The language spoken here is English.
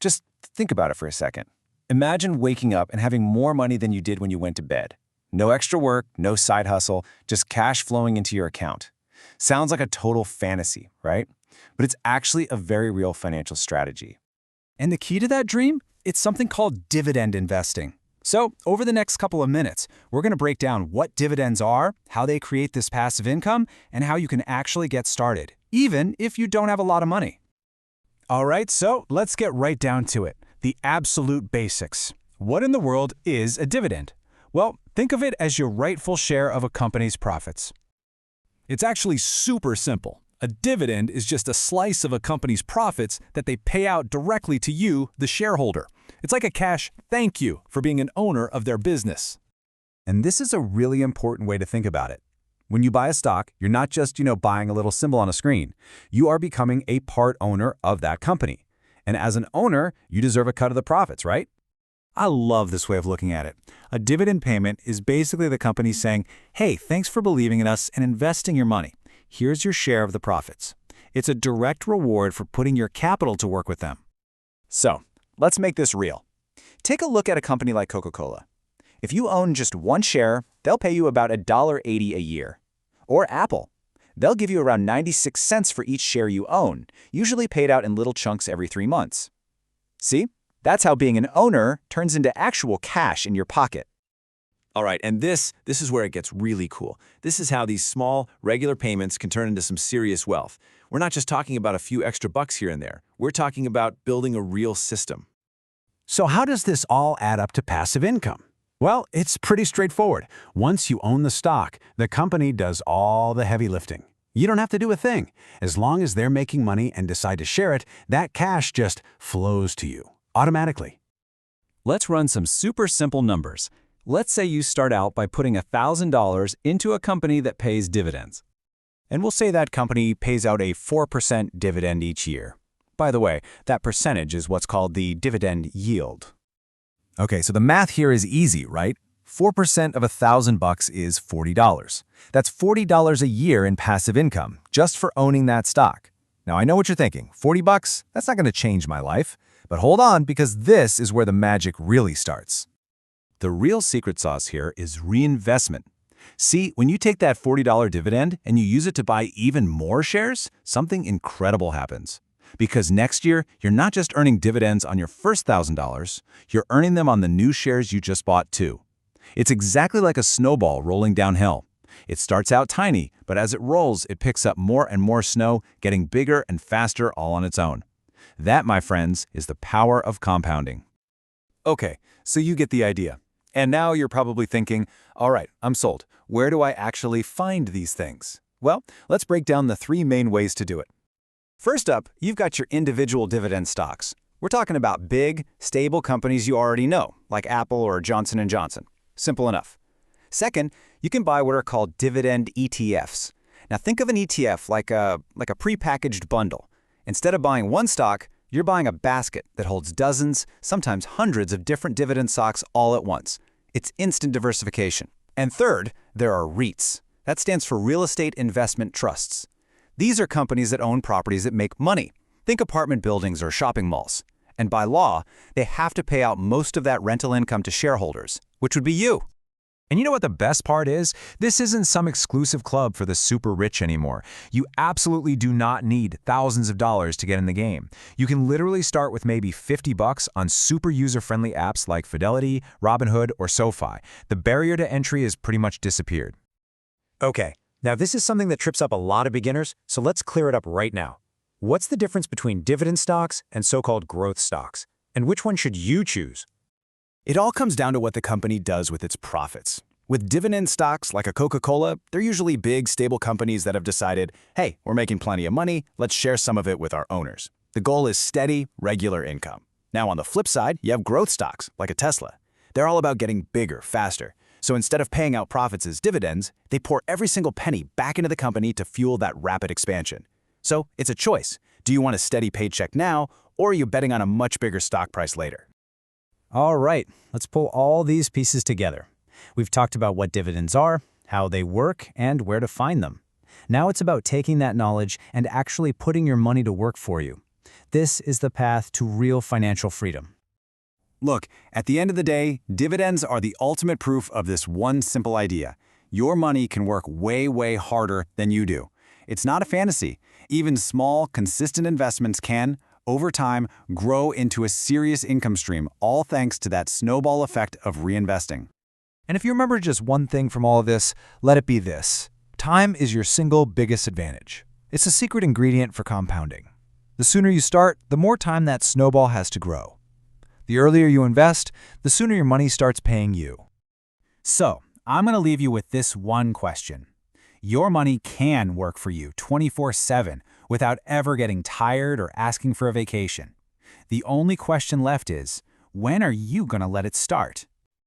Just think about it for a second. Imagine waking up and having more money than you did when you went to bed. No extra work, no side hustle, just cash flowing into your account. Sounds like a total fantasy, right? But it's actually a very real financial strategy. And the key to that dream? It's something called dividend investing. So, over the next couple of minutes, we're going to break down what dividends are, how they create this passive income, and how you can actually get started, even if you don't have a lot of money. All right, so let's get right down to it. The absolute basics. What in the world is a dividend? Well, think of it as your rightful share of a company's profits. It's actually super simple. A dividend is just a slice of a company's profits that they pay out directly to you, the shareholder. It's like a cash thank you for being an owner of their business. And this is a really important way to think about it. When you buy a stock, you're not just, buying a little symbol on a screen. You are becoming a part owner of that company. And as an owner, you deserve a cut of the profits, right? I love this way of looking at it. A dividend payment is basically the company saying, hey, thanks for believing in us and investing your money. Here's your share of the profits. It's a direct reward for putting your capital to work with them. So, let's make this real. Take a look at a company like Coca-Cola. If you own just one share, they'll pay you about $1.80 a year. Or Apple. They'll give you around 96 cents for each share you own, usually paid out in little chunks every 3 months. See? That's how being an owner turns into actual cash in your pocket. All right, and this is where it gets really cool. This is how these small, regular payments can turn into some serious wealth. We're not just talking about a few extra bucks here and there. We're talking about building a real system. So how does this all add up to passive income? Well, it's pretty straightforward. Once you own the stock, the company does all the heavy lifting. You don't have to do a thing. As long as they're making money and decide to share it, that cash just flows to you automatically. Let's run some super simple numbers. Let's say you start out by putting $1,000 into a company that pays dividends. And we'll say that company pays out a 4% dividend each year. By the way, that percentage is what's called the dividend yield. Okay, so the math here is easy, right? 4% of $1,000 is $40. That's $40 a year in passive income, just for owning that stock. Now, I know what you're thinking. $40? That's not going to change my life. But hold on, because this is where the magic really starts. The real secret sauce here is reinvestment. See, when you take that $40 dividend and you use it to buy even more shares, something incredible happens. Because next year, you're not just earning dividends on your first $1,000, you're earning them on the new shares you just bought too. It's exactly like a snowball rolling downhill. It starts out tiny, but as it rolls, it picks up more and more snow, getting bigger and faster all on its own. That, my friends, is the power of compounding. Okay, so you get the idea. And now you're probably thinking, all right, I'm sold. Where do I actually find these things? Well, let's break down the 3 main ways to do it. First up, you've got your individual dividend stocks. We're talking about big, stable companies you already know, like Apple or Johnson & Johnson. Simple enough. Second, you can buy what are called dividend ETFs. Now think of an ETF like a prepackaged bundle. Instead of buying one stock, you're buying a basket that holds dozens, sometimes hundreds of different dividend stocks all at once. It's instant diversification. And third, there are REITs. That stands for Real Estate Investment Trusts. These are companies that own properties that make money. Think apartment buildings or shopping malls. And by law, they have to pay out most of that rental income to shareholders, which would be you. And you know what the best part is? This isn't some exclusive club for the super rich anymore. You absolutely do not need thousands of dollars to get in the game. You can literally start with maybe $50 on super user-friendly apps like Fidelity, Robinhood, or SoFi. The barrier to entry has pretty much disappeared. Okay, now this is something that trips up a lot of beginners, so let's clear it up right now. What's the difference between dividend stocks and so-called growth stocks? And which one should you choose? It all comes down to what the company does with its profits. With dividend stocks like a Coca-Cola, they're usually big, stable companies that have decided, hey, we're making plenty of money, let's share some of it with our owners. The goal is steady, regular income. Now on the flip side, you have growth stocks like a Tesla. They're all about getting bigger, faster. So instead of paying out profits as dividends, they pour every single penny back into the company to fuel that rapid expansion. So it's a choice. Do you want a steady paycheck now, or are you betting on a much bigger stock price later? All right, let's pull all these pieces together. We've talked about what dividends are, how they work, and where to find them. Now it's about taking that knowledge and actually putting your money to work for you. this is the path to real financial freedom. Look, at the end of the day, dividends are the ultimate proof of this one simple idea. Your money can work way, way harder than you do. It's not a fantasy. Even small, consistent investments can, over time, grow into a serious income stream, all thanks to that snowball effect of reinvesting. And if you remember just one thing from all of this, let it be this. Time is your single biggest advantage. It's a secret ingredient for compounding. The sooner you start, the more time that snowball has to grow. The earlier you invest, the sooner your money starts paying you. So, I'm going to leave you with this one question. Your money can work for you 24/7 without ever getting tired or asking for a vacation. The only question left is, when are you going to let it start?